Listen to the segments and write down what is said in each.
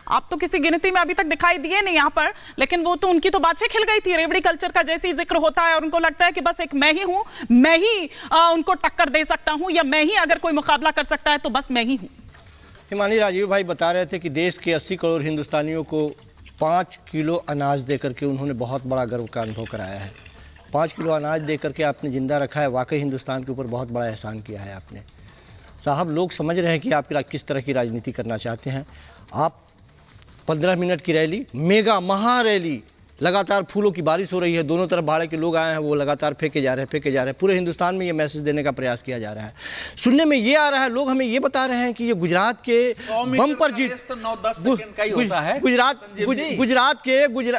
आप तो किसी गिनती में अभी तक दिखाई दिए नहीं यहाँ पर, लेकिन वो तो उनकी तो बातें खिल गई थी। रेवड़ी कल्चर का जैसे ही जिक्र होता है और उनको लगता है कि बस एक मैं ही हूँ, मैं ही उनको टक्कर दे सकता हूँ, या मैं ही अगर कोई मुकाबला कर सकता है तो बस मैं ही हूँ। हिमानी राजीव भाई बता रहे थे कि देश के 80 करोड़ हिंदुस्तानियों को 5 किलो अनाज दे करके उन्होंने बहुत बड़ा गर्व का अनुभव कराया है। 5 किलो अनाज दे करके आपने जिंदा रखा है। वाकई हिंदुस्तान के ऊपर बहुत बड़ा एहसान किया है आपने। साहब, लोग समझ रहे हैं कि आप किस तरह की राजनीति करना चाहते हैं। आप 15 मिनट की रैली, मेगा महा रैली, लगातार फूलों की बारिश हो रही है, दोनों तरफ भाड़े के लोग आए हैं, वो लगातार फेंके जा रहे हैं। पूरे हिंदुस्तान में ये मैसेज देने का प्रयास किया जा रहा है। सुनने में ये आ रहा है, लोग हमें ये बता रहे हैं कि ये गुजरात के बम पर जीत,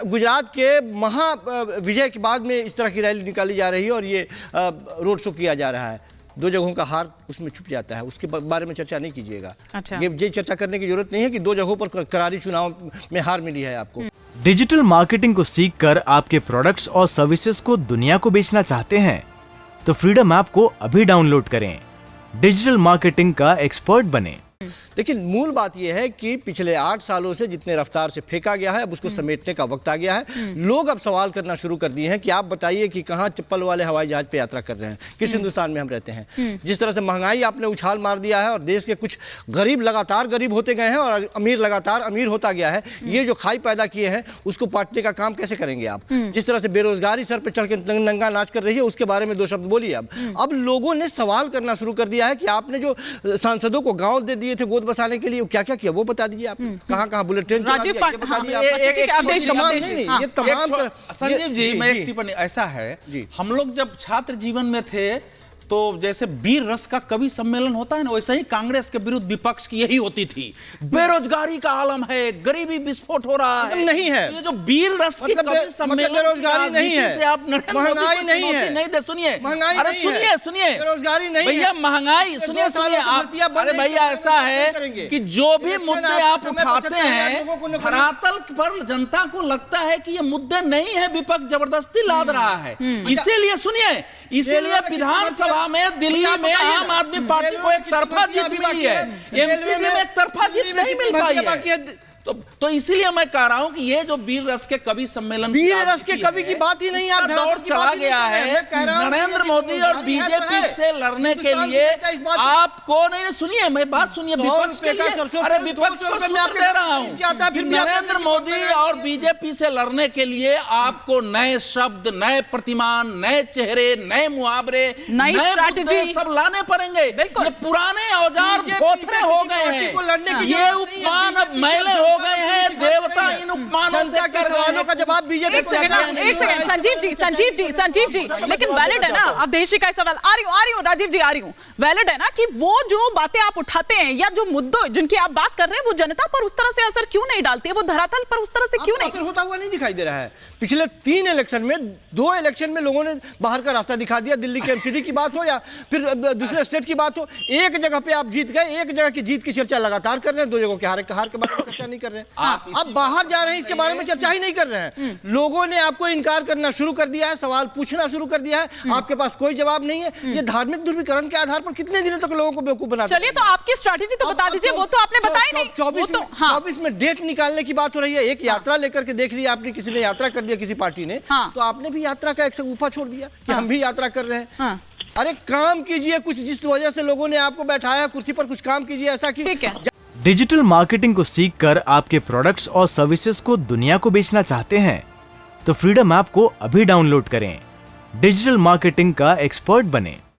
गुजरात के महा विजय के बाद में इस तरह की रैली निकाली जा रही है और ये रोड शो किया जा रहा है। 2 जगहों का हार उसमें छुप जाता है, उसके बारे में चर्चा नहीं कीजिएगा। अच्छा। ये चर्चा करने की जरूरत नहीं है कि 2 जगहों पर करारी चुनाव में हार मिली है आपको। डिजिटल मार्केटिंग को सीखकर आपके प्रोडक्ट्स और सर्विसेज को दुनिया को बेचना चाहते हैं तो फ्रीडम ऐप को अभी डाउनलोड करें। डिजिटल मार्केटिंग का एक्सपर्ट बने। लेकिन मूल बात यह है कि पिछले 8 सालों से जितने रफ्तार से फेंका गया है, अब उसको समेटने का वक्त आ गया है। लोग अब सवाल करना शुरू कर दिए हैं कि आप बताइए कि कहाँ चप्पल वाले हवाई जहाज पे यात्रा कर रहे हैं, किस हिंदुस्तान में हम रहते हैं। जिस तरह से महंगाई आपने उछाल मार दिया है और देश के कुछ गरीब लगातार गरीब होते गए हैं और अमीर लगातार अमीर होता गया है, ये जो खाई पैदा किए हैं उसको पाटने का काम कैसे करेंगे आप। जिस तरह से बेरोजगारी सर पे चढ़ के नंगा नाच कर रही है, उसके बारे में 2 शब्द बोलिए। अब लोगों ने सवाल करना शुरू कर दिया है कि आपने जो सांसदों को गाँव दे दिए थे गोद बसाने के लिए, क्या क्या किया वो बता दीजिए। आप कहां बुलेट ट्रेन चला दिया, ये बता दीजिए। ये तमाम संजीव जी, मैं एक टिप्पणी, ऐसा है हम लोग जब छात्र जीवन में थे तो जैसे वीर रस का कवि सम्मेलन होता है ना, वैसे ही कांग्रेस के विरुद्ध विपक्ष की यही होती थी। बेरोजगारी का आलम है, गरीबी विस्फोट हो रहा है। नहीं है ये जो वीर रस की कवि सम्मेलन, बेरोजगारी नहीं है, आप महंगाई नहीं है, नहीं दे सुनिए, महंगाई अरे सुनिए, बेरोजगारी नहीं भैया, महंगाई सुनिए आप। अरे भैया, ऐसा है कि जो भी मुद्दे आप उठाते हैं धरातल पर जनता को लगता है कि ये मुद्दे नहीं है, विपक्ष जबरदस्ती लाद रहा है। इसीलिए सुनिए, इसीलिए विधानसभा में दिल्ली में आम आदमी पार्टी को एक तरफा जीत मिली है, एमसीडी में एक तरफा जीत नहीं मिल पाई है। तो इसीलिए मैं कह रहा हूं कि ये जो वीर रस के कवि सम्मेलन, वीर रस के कवि की बात ही नहीं, आप दौर चला गया है। नरेंद्र मोदी और बीजेपी से लड़ने के लिए आपको नहीं, सुनिए मैं बात सुनिए, विपक्ष के लिए, अरे विपक्ष को सूत्र दे रहा हूं। नरेंद्र मोदी और बीजेपी से लड़ने के लिए आपको नए शब्द, नए प्रतिमान, नए चेहरे, नए मुहावरे, नई स्ट्रैटेजी सब लाने पड़ेंगे। ये पुराने औजार बोथरे हो गए हैं, ये उपमान अब मैले हो गए हैं। देवता इन उपमानों से सवालों का जवाब बीजेपी। एक सेकंड संजीव जी, लेकिन वैलिड है ना, अब देशी का सवाल आ रही हूँ राजीव जी, आ रही हूँ। वैलिड है ना कि वो जो बातें आप उठाते हैं या जो मुद्दों जिनकी आप बात कर रहे हैं, वो जनता पर उस तरह से असर क्यों नहीं डालती है, वो धरातल पर उस तरह से क्यों नहीं असर होता हुआ नहीं दिखाई दे रहा है। पिछले 3 इलेक्शन में, 2 इलेक्शन में लोगों ने बाहर का रास्ता दिखा दिया। दिल्ली के एमसीडी की बात हो या फिर दूसरे स्टेट की बात हो, एक जगह पे आप जीत गए, एक जगह की जीत की चर्चा लगातार कर रहे हैं, 2 जगहों के हार के बारे में चर्चा नहीं कर रहे हैं। अब बाहर जा रहे हैं, इसके बारे में चर्चा ही नहीं कर रहे हैं। लोगों ने आपको इनकार करना शुरू कर दिया है, सवाल पूछना शुरू कर दिया है, आपके पास कोई जवाब नहीं है। ये धार्मिक ध्रुवीकरण के आधार पर कितने दिनों तक लोगों को बेवकूफ बना। चलिए, तो आपकी स्ट्रैटेजी तो बता दीजिए, वो तो आपने बताई नहीं। 24 में डेट निकालने की बात हो रही है। एक यात्रा लेकर के देख लिया आपने, किसी ने यात्रा कर दिया, किसी पार्टी ने, तो आपने भी यात्रा का एक सगुफा छोड़ दिया कि हम भी यात्रा कर रहे हैं। अरे काम कीजिए कुछ, जिस वजह से लोगों ने आपको बैठाया कुर्सी पर, कुछ काम कीजिए ऐसा कि। डिजिटल मार्केटिंग को सीखकर आपके प्रोडक्ट्स और सर्विसेज को दुनिया को बेचना चाहते हैं तो फ्रीडम ऐप को अभी डाउनलोड करें। डिजिटल मार्केटिंग का एक्सपर्ट बने।